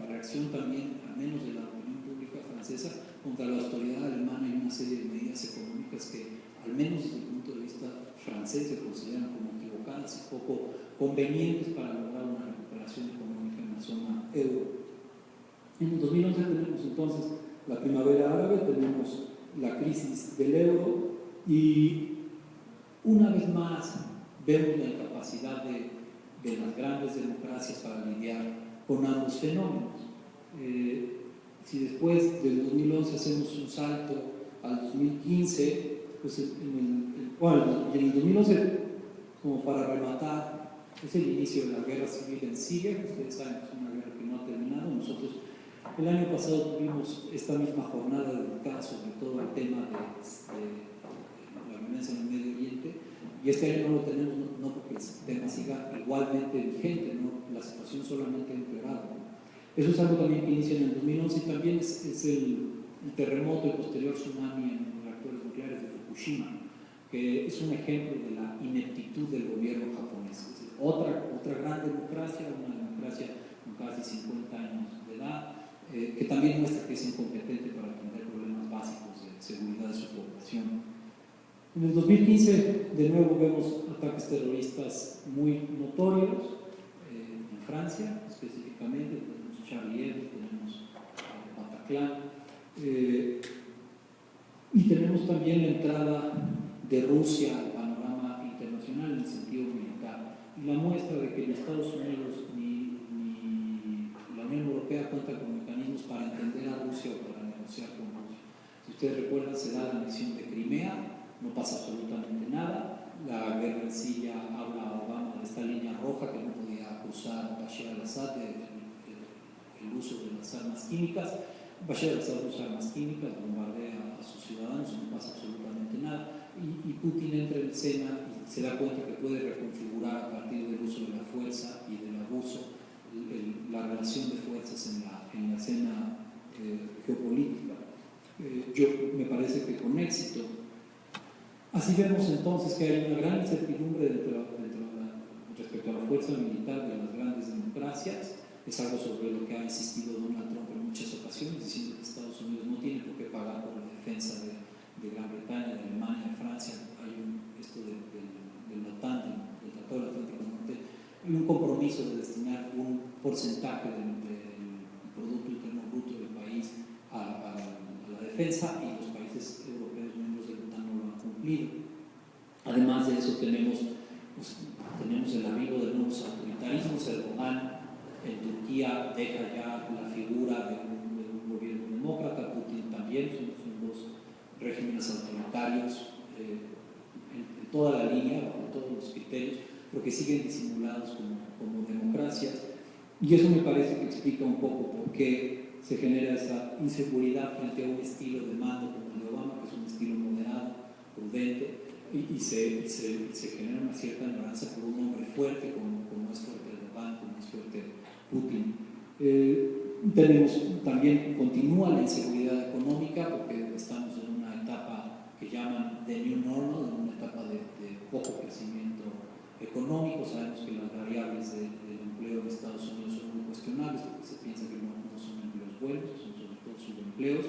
Speaker 4: reacción también, al menos de la opinión pública francesa, contra la autoridad alemana y una serie de medidas económicas que, al menos desde el punto de vista francés, se consideran como equivocadas y poco convenientes para lograr una recuperación económica en la zona euro. En el 2011 tenemos entonces la primavera árabe, tenemos la crisis del euro y una vez más vemos la incapacidad de las grandes democracias para lidiar con ambos fenómenos. Si después del 2011 hacemos un salto al 2015, pues en el 2011, como para rematar, es el inicio de la guerra civil en Siria, que ustedes saben que es una guerra que no ha terminado. Nosotros el año pasado tuvimos esta misma jornada dedicada sobre todo al tema de la violencia en el Medio Oriente, y este año no lo tenemos, no porque el tema siga igualmente vigente, ¿no? La situación solamente ha empeorado. Eso es algo también que inicia en el 2011 y también es el terremoto y posterior tsunami en los reactores nucleares de Fukushima, que es un ejemplo de la ineptitud del gobierno japonés. Es decir, otra gran democracia, una democracia con casi 50 años de edad, que también muestra que es incompetente para atender problemas básicos de seguridad de su población. En el 2015, de nuevo, vemos ataques terroristas muy notorios en Francia, específicamente. Tenemos Charlie Hebdo, tenemos Bataclan, y tenemos también la entrada de Rusia al panorama internacional en el sentido militar. Y la muestra de que ni Estados Unidos ni la Unión Europea cuentan con mecanismos para entender a Rusia o para negociar con Rusia. Si ustedes recuerdan, se da la anexión de Crimea, no pasa absolutamente nada. La guerra en Siria habla a Obama de esta línea roja que no podía cruzar Bashar al-Assad, el uso de las armas químicas. Bashar al-Assad usa armas químicas, bombardea a sus ciudadanos y no pasa absolutamente nada. Y Putin entra en escena y se da cuenta que puede reconfigurar a partir del uso de la fuerza y del abuso la relación de fuerzas en la escena geopolítica. Me parece que con éxito. Así vemos entonces que hay una gran incertidumbre respecto a la fuerza militar de las grandes democracias. Es algo sobre lo que ha insistido Donald Trump en muchas ocasiones, diciendo que Estados Unidos no tiene por qué pagar por la defensa de Gran Bretaña, de Alemania, de Francia. Hay esto de la OTAN, del Tratado del Atlántico Norte, y un compromiso de destinar un porcentaje del Producto Interno Bruto del país a la defensa, y los países europeos miembros de la OTAN no lo han cumplido. Además de eso tenemos el arribo de nuevos autoritarismos. Erdogan en Turquía deja ya la figura de un gobierno demócrata. Putin también, son dos regímenes autoritarios en toda la línea, bajo todos los criterios, pero que siguen disimulados como democracias. Y eso me parece que explica un poco por qué se genera esa inseguridad frente a un estilo de mando como el de Obama, que es un estilo moderado, prudente, y se genera una cierta añoranza por un hombre fuerte como es fuerte Erdogan, como es fuerte Putin. También continúa la inseguridad económica, porque estamos en una etapa que llaman de new normal, en una etapa de poco crecimiento económico. Sabemos que las variables del empleo en Estados Unidos son muy cuestionables, porque se piensa que no son empleos buenos, son sobre todo subempleos.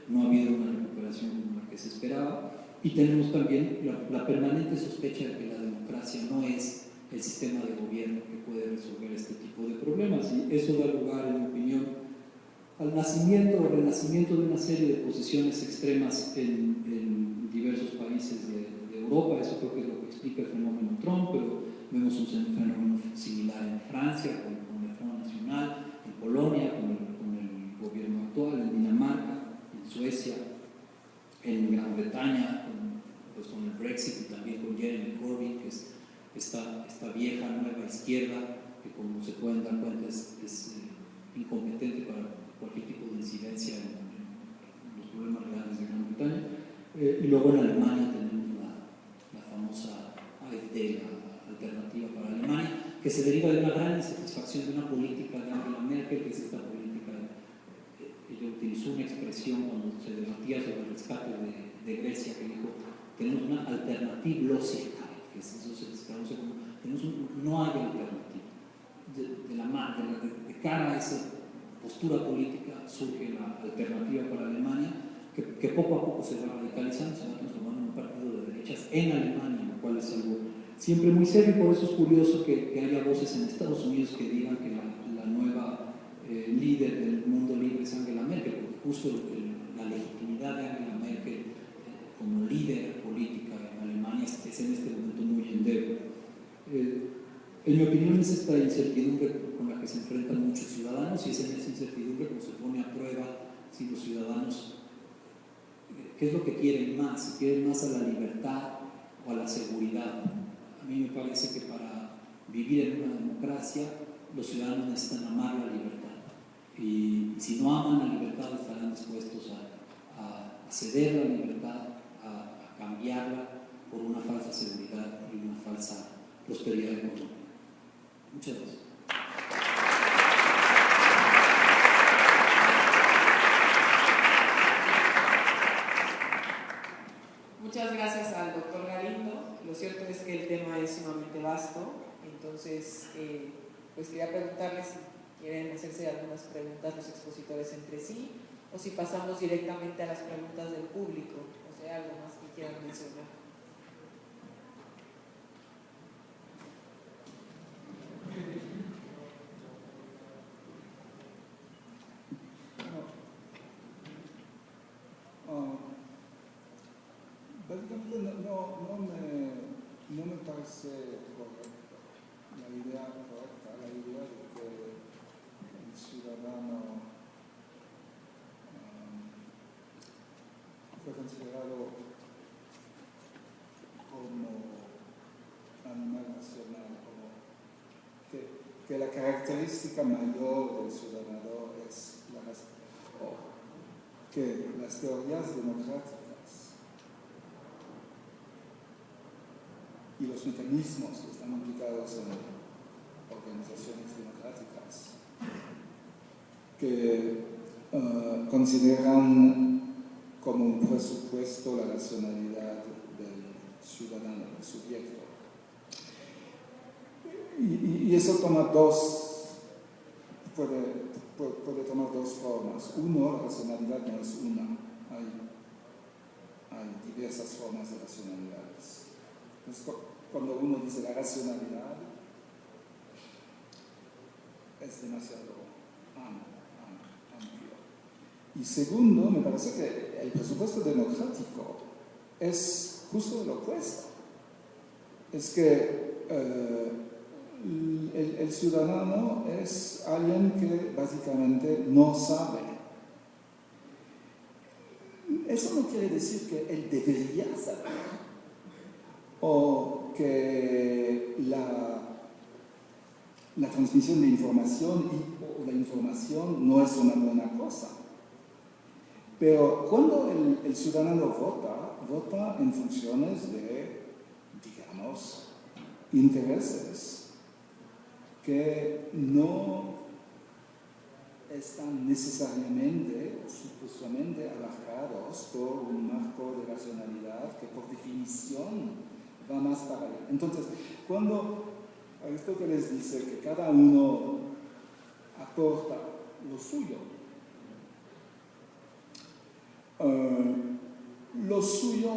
Speaker 4: No ha habido una recuperación como la que se esperaba, y tenemos también la permanente sospecha de que la democracia no es el sistema de gobierno que puede resolver este tipo de problemas, y eso da lugar, en mi opinión, al nacimiento o renacimiento de una serie de posiciones extremas en diversos países de Europa. Eso creo que es lo que explica el fenómeno Trump, pero vemos un fenómeno similar en Francia con el Front Nacional, en Polonia con el gobierno actual, en Dinamarca, en Suecia, en Gran Bretaña con el Brexit, y también con Jeremy Corbyn, que es esta vieja nueva izquierda que, como se pueden dar cuenta, es incompetente para cualquier tipo de incidencia en los problemas reales de Gran Bretaña. Y luego en Alemania tenemos la famosa AfD, la alternativa para Alemania, que se deriva de una gran insatisfacción de una política de Angela Merkel, que es esta política, ella utilizó una expresión cuando se debatía sobre el rescate de Grecia, que dijo: tenemos una alternativa lógica, que eso se traduce como no hay alternativa. De cara a esa postura política surge la alternativa para Alemania, que poco a poco se va radicalizando, se va transformando en un partido de derechas en Alemania, lo cual es algo siempre muy serio, y por eso es curioso que haya voces en Estados Unidos que digan que la nueva líder del mundo libre es Angela Merkel, porque justo la legitimidad de Angela Merkel como líder política en Alemania es en este momento muy endeble. En mi opinión es esta incertidumbre con la que se enfrentan muchos ciudadanos, y es en esa incertidumbre como se pone a prueba si los ciudadanos qué es lo que quieren más, si quieren más a la libertad o a la seguridad. A mí me parece que para vivir en una democracia los ciudadanos necesitan amar la libertad, y si no aman la libertad estarán dispuestos a ceder la libertad, a cambiarla por una falsa seguridad y una falsa prosperidad económica. Muchas gracias.
Speaker 2: Muchas gracias al doctor Galindo. Lo cierto es que el tema es sumamente vasto, entonces pues quería preguntarles si quieren hacerse algunas preguntas los expositores entre sí, o si pasamos directamente a las preguntas del público, o sea, algo más que quieran mencionar.
Speaker 1: Básicamente no me parece correcta la idea de que el ciudadano fue considerado como animal nacional, que la característica mayor del ciudadano es que las teorías democráticas y los mecanismos que están implicados en organizaciones democráticas que consideran como un presupuesto la racionalidad del ciudadano, del sujeto. Y eso toma puede tomar dos formas. Uno, la racionalidad no es una, hay diversas formas de racionalidades. Entonces, cuando uno dice la racionalidad, es demasiado amplio. Y segundo, me parece que el presupuesto democrático es justo lo opuesto. Es que el ciudadano es alguien que básicamente no sabe. Eso no quiere decir que él debería saber, o que la transmisión de información o la información no es una buena cosa. Pero cuando el ciudadano vota en funciones de, digamos, intereses que no están necesariamente o supuestamente abarcados por un marco de racionalidad que por definición va más para allá. Entonces, cuando Aristóteles dice que cada uno aporta lo suyo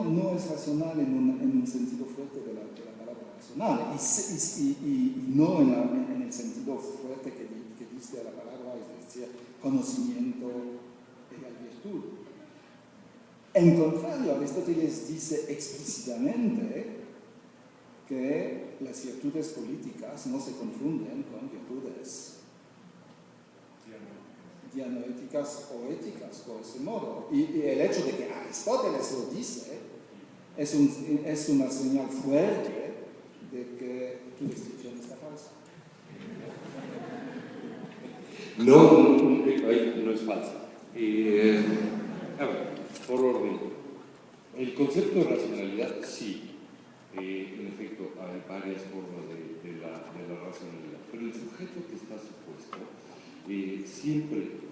Speaker 1: no es racional en un sentido fuerte de la palabra racional, y no en el sentido fuerte que dice la palabra, es decir, conocimiento y la virtud. En contrario, Aristóteles dice explícitamente que las virtudes políticas no se confunden con virtudes dianoéticas o éticas, por ese modo. Y el hecho de que Aristóteles lo dice es una señal fuerte de que tu descripción está falsa.
Speaker 3: No es falsa. A ver, por orden. El concepto de racionalidad, sí. En efecto, hay varias formas de la racionalidad, pero el sujeto que está supuesto siempre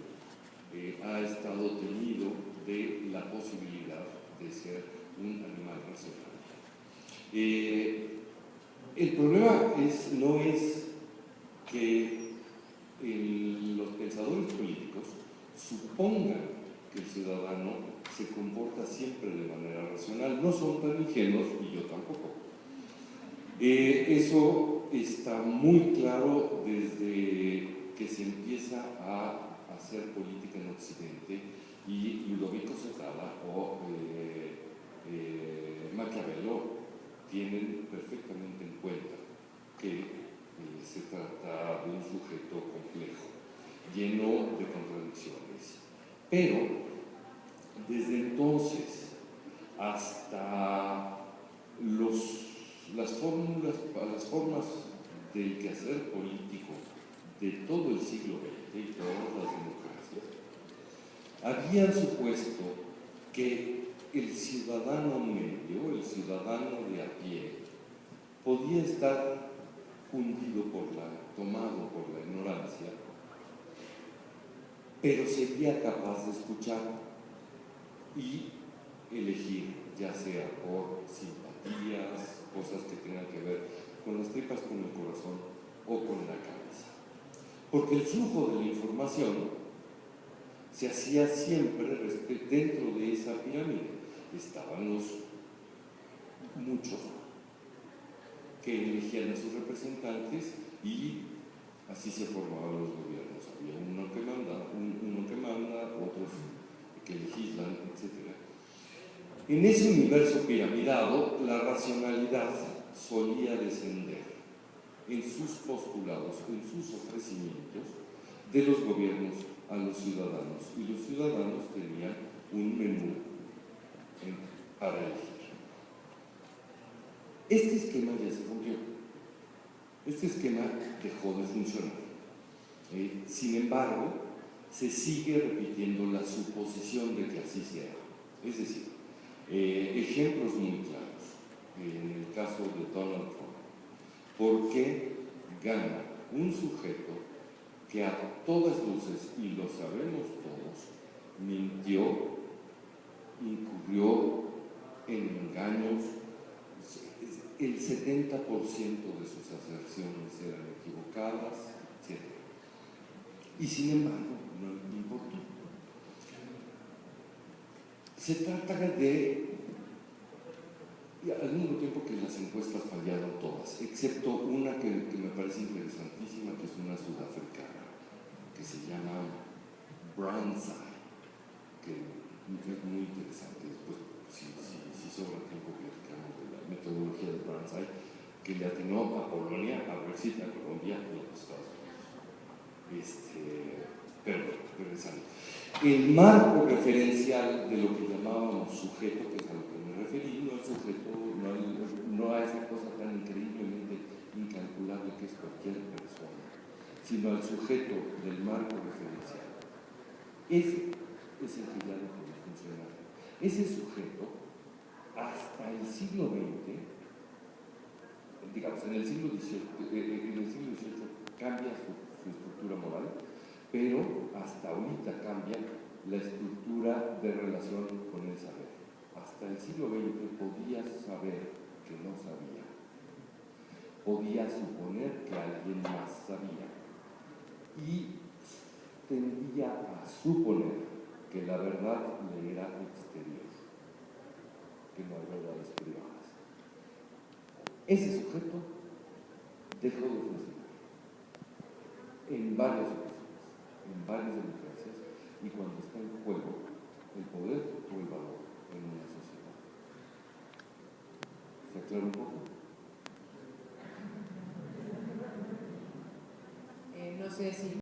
Speaker 3: ha estado teñido de la posibilidad de ser un animal racional. El problema no es que los pensadores políticos supongan que el ciudadano se comporta siempre de manera racional. No son tan ingenuos, y yo tampoco. Eso está muy claro desde que se empieza a hacer política en Occidente, y Ludovico Sotala o Maquiavelo tienen perfectamente en cuenta que se trata de un sujeto complejo, lleno de contradicciones. Pero desde entonces hasta las formas del quehacer político de todo el siglo XX y todas las democracias, habían supuesto que el ciudadano medio, el ciudadano de a pie, podía estar tomado por la ignorancia, pero sería capaz de escuchar y elegir, ya sea por simpatías, cosas que tengan que ver con las tripas, con el corazón o con la cabeza. Porque el flujo de la información se hacía siempre dentro de esa pirámide. Estaban los muchos que elegían a sus representantes y así se formaban los gobiernos. Había uno que manda, otros que legislan, etc. En ese universo piramidado, la racionalidad solía descender en sus postulados, en sus ofrecimientos de los gobiernos a los ciudadanos, y los ciudadanos tenían un menú para elegir. Este esquema ya se rompió. Este esquema dejó de funcionar. Sin embargo, se sigue repitiendo la suposición de que así sea. Es decir, ejemplos muy claros. En el caso de Donald Trump, ¿por qué gana un sujeto que a todas luces, y lo sabemos todos, mintió, incurrió en engaños? El 70% de sus aserciones eran equivocadas, etc. Y sin embargo, no le importó. Se trata de, al mismo tiempo que las encuestas fallaron todas, excepto una que me parece interesantísima, que es una sudafricana, que se llama Brandside, que es muy interesante. Después, si sobra tiempo, platicamos de la metodología de Brandside, que le atinó a Polonia, a Brasil, a Colombia y a los Estados Unidos. Pero regresando. El marco referencial de lo que llamábamos sujeto, que es a lo que me referí, no al sujeto, no a esa cosa tan increíblemente incalculable que es cualquier persona, sino al sujeto del marco referencial. Ese es el que ya no puede funcionar. Ese sujeto, hasta el siglo XX, digamos, en el siglo XVIII cambia su estructura moral, pero hasta ahorita cambia la estructura de relación con el saber. Hasta el siglo XX podías saber que no sabía, podías suponer que alguien más sabía, y tendía a suponer que la verdad le era exterior, que no hay verdades privadas. Ese sujeto dejó de funcionar en varias ocasiones, en varias democracias, y cuando está en juego el poder o el valor en una sociedad. ¿Se aclara un poco?
Speaker 2: No sé si